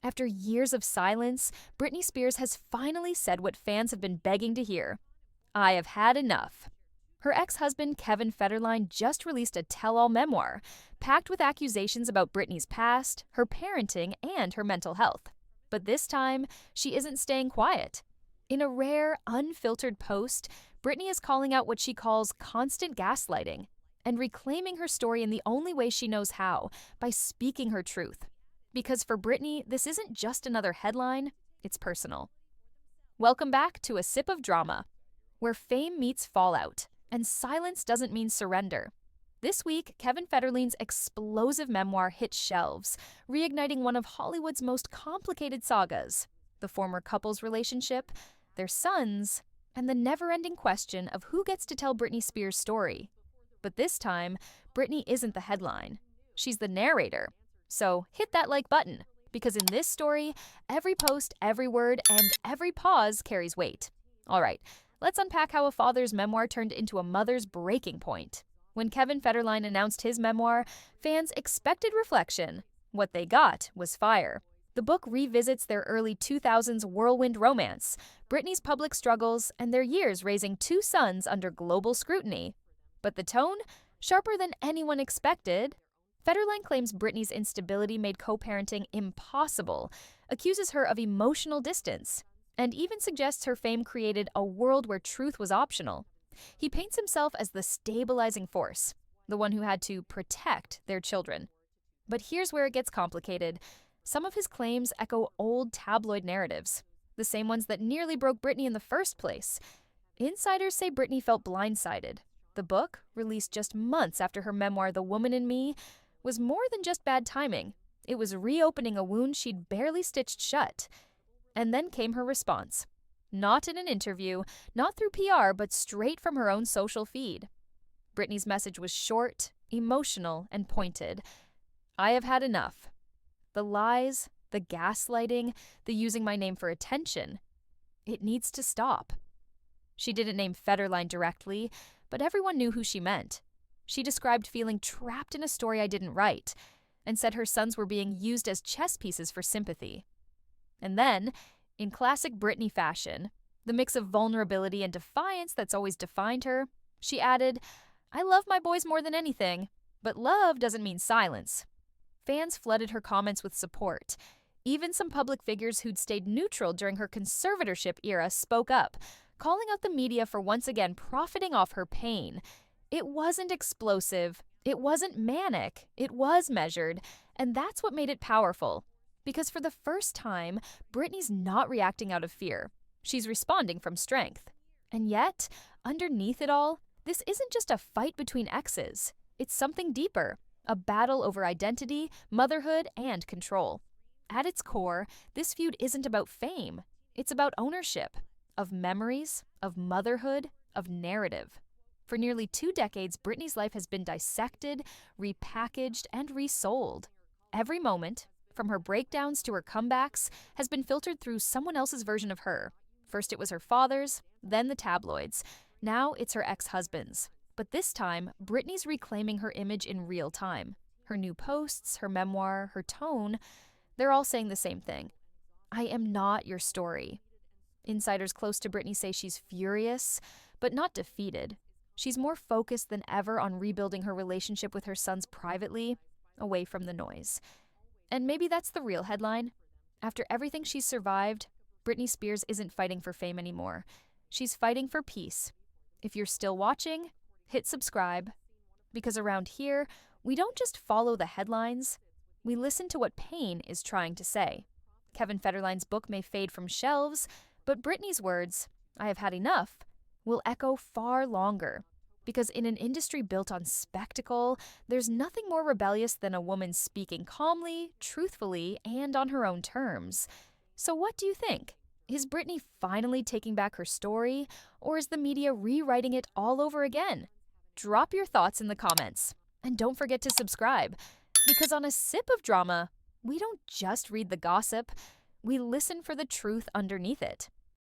After years of silence, Britney Spears has finally said what fans have been begging to hear. I have had enough. Her ex-husband, Kevin Federline, just released a tell-all memoir, packed with accusations about Britney's past, her parenting, and her mental health. But this time, she isn't staying quiet. In a rare, unfiltered post, Britney is calling out what she calls constant gaslighting and reclaiming her story in the only way she knows how, by speaking her truth. Because for Britney, this isn't just another headline, it's personal. Welcome back to A Sip of Drama, where fame meets fallout, and silence doesn't mean surrender. This week, Kevin Federline's explosive memoir hit shelves, reigniting one of Hollywood's most complicated sagas: the former couple's relationship, their sons, and the never-ending question of who gets to tell Britney Spears' story. But this time, Britney isn't the headline. She's the narrator. So hit that like button, because in this story, every post, every word, and every pause carries weight. All right, let's unpack how a father's memoir turned into a mother's breaking point. When Kevin Federline announced his memoir, fans expected reflection. What they got was fire. The book revisits their early 2000s whirlwind romance, Britney's public struggles, and their years raising two sons under global scrutiny. But the tone? Sharper than anyone expected. Federline claims Britney's instability made co-parenting impossible, accuses her of emotional distance, and even suggests her fame created a world where truth was optional. He paints himself as the stabilizing force, the one who had to protect their children. But here's where it gets complicated. Some of his claims echo old tabloid narratives, the same ones that nearly broke Britney in the first place. Insiders say Britney felt blindsided. The book, released just months after her memoir The Woman in Me, was more than just bad timing. It was reopening a wound she'd barely stitched shut. And then came her response. Not in an interview, not through PR, but straight from her own social feed. Britney's message was short, emotional, and pointed. I have had enough. The lies, the gaslighting, the using my name for attention. It needs to stop. She didn't name Federline directly, but everyone knew who she meant. She described feeling trapped in a story I didn't write, and said her sons were being used as chess pieces for sympathy. And then, in classic Britney fashion, the mix of vulnerability and defiance that's always defined her, she added, I love my boys more than anything, but love doesn't mean silence. Fans flooded her comments with support. Even some public figures who'd stayed neutral during her conservatorship era spoke up, calling out the media for once again profiting off her pain. It wasn't explosive, it wasn't manic, it was measured, and that's what made it powerful. Because for the first time, Britney's not reacting out of fear. She's responding from strength. And yet, underneath it all, this isn't just a fight between exes. It's something deeper, a battle over identity, motherhood, and control. At its core, this feud isn't about fame. It's about ownership, of memories, of motherhood, of narrative. For nearly 2 decades, Britney's life has been dissected, repackaged, and resold. Every moment, from her breakdowns to her comebacks, has been filtered through someone else's version of her. First it was her father's, then the tabloids. Now it's her ex-husband's. But this time, Britney's reclaiming her image in real time. Her new posts, her memoir, her tone, they're all saying the same thing. I am not your story. Insiders close to Britney say she's furious, but not defeated. She's more focused than ever on rebuilding her relationship with her sons privately, away from the noise. And maybe that's the real headline. After everything she's survived, Britney Spears isn't fighting for fame anymore. She's fighting for peace. If you're still watching, hit subscribe. Because around here, we don't just follow the headlines, we listen to what pain is trying to say. Kevin Federline's book may fade from shelves, but Britney's words, I have had enough, will echo far longer. Because in an industry built on spectacle, there's nothing more rebellious than a woman speaking calmly, truthfully, and on her own terms. So what do you think? Is Britney finally taking back her story, or is the media rewriting it all over again? Drop your thoughts in the comments. And don't forget to subscribe, because on A Sip of Drama, we don't just read the gossip, we listen for the truth underneath it.